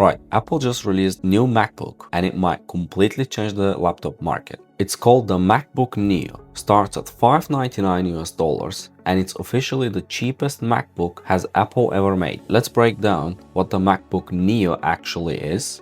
Right, Apple just released new MacBook and it might completely change the laptop market. It's called the MacBook Neo, starts at $599 US, and it's officially the cheapest MacBook has Apple ever made. Let's break down what the MacBook Neo actually is,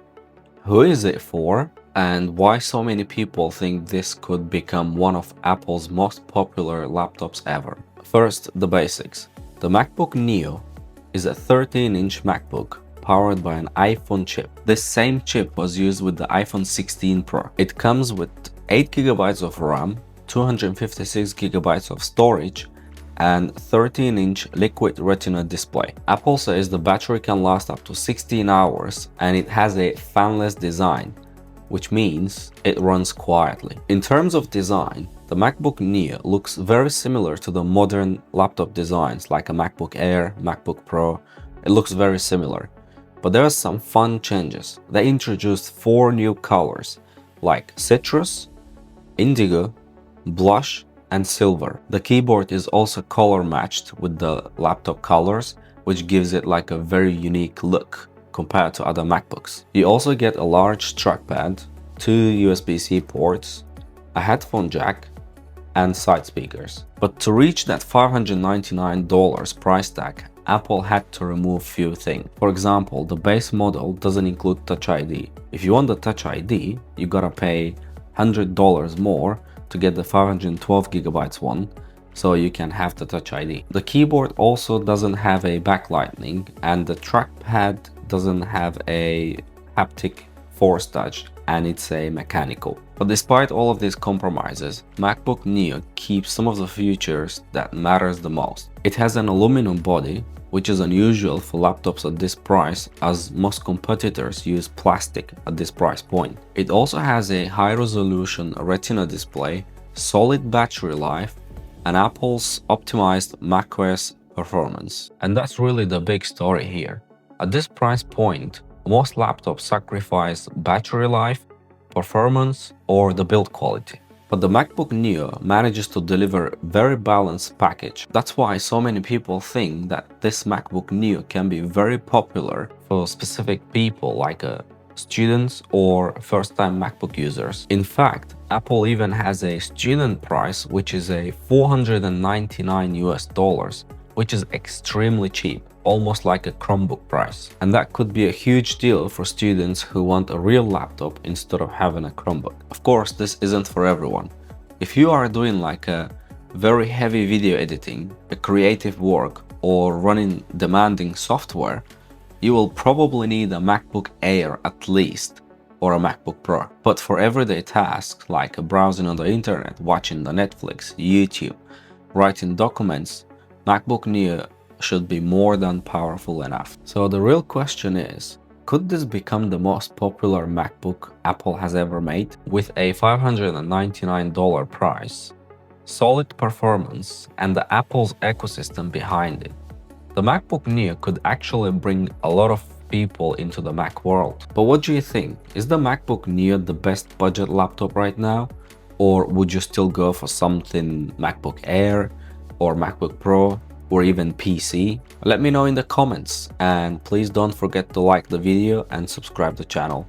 who is it for, and why so many people think this could become one of Apple's most popular laptops ever. First, the basics. The MacBook Neo is a 13-inch MacBook powered by an iPhone chip. This same chip was used with the iPhone 16 Pro. It comes with 8GB of RAM, 256GB of storage, and 13-inch Liquid Retina display. Apple says the battery can last up to 16 hours and it has a fanless design, which means it runs quietly. In terms of design, the MacBook Neo looks very similar to the modern laptop designs like a MacBook Air, MacBook Pro. It looks very similar. But there are some fun changes. They introduced 4 new colors like citrus, indigo, blush, and silver. The keyboard is also color matched with the laptop colors, which gives it like a very unique look compared to other MacBooks. You also get a large trackpad, 2 USB-C ports, a headphone jack, and side speakers. But to reach that $599 price tag, Apple had to remove few things. For example, the base model doesn't include Touch ID. If you want the Touch ID, you gotta pay $100 more to get the 512GB one, so you can have the Touch ID. The keyboard also doesn't have a backlighting, and the trackpad doesn't have a haptic force touch, and it's a mechanical. But despite all of these compromises, MacBook Neo keeps some of the features that matters the most. It has an aluminum body, which is unusual for laptops at this price, as most competitors use plastic at this price point. It also has a high-resolution Retina display, solid battery life, and Apple's optimized macOS performance. And that's really the big story here. At this price point, most laptops sacrifice battery life, performance, or the build quality. But the MacBook Neo manages to deliver a very balanced package. That's why so many people think that this MacBook Neo can be very popular for specific people like students or first-time MacBook users. In fact, Apple even has a student price, which is a $499 US, which is extremely cheap, almost like a Chromebook price. And that could be a huge deal for students who want a real laptop instead of having a Chromebook. Of course, this isn't for everyone. If you are doing like a very heavy video editing, a creative work, or running demanding software, you will probably need a MacBook Air at least, or a MacBook Pro. But for everyday tasks like browsing on the internet, watching the Netflix, YouTube, writing documents, MacBook Neo should be more than powerful enough. So the real question is, could this become the most popular MacBook Apple has ever made? With a $599 price, solid performance, and the Apple's ecosystem behind it, the MacBook Neo could actually bring a lot of people into the Mac world. But what do you think? Is the MacBook Neo the best budget laptop right now? Or would you still go for something MacBook Air or MacBook Pro, or even PC? Let me know in the comments, and please don't forget to like the video and subscribe to the channel.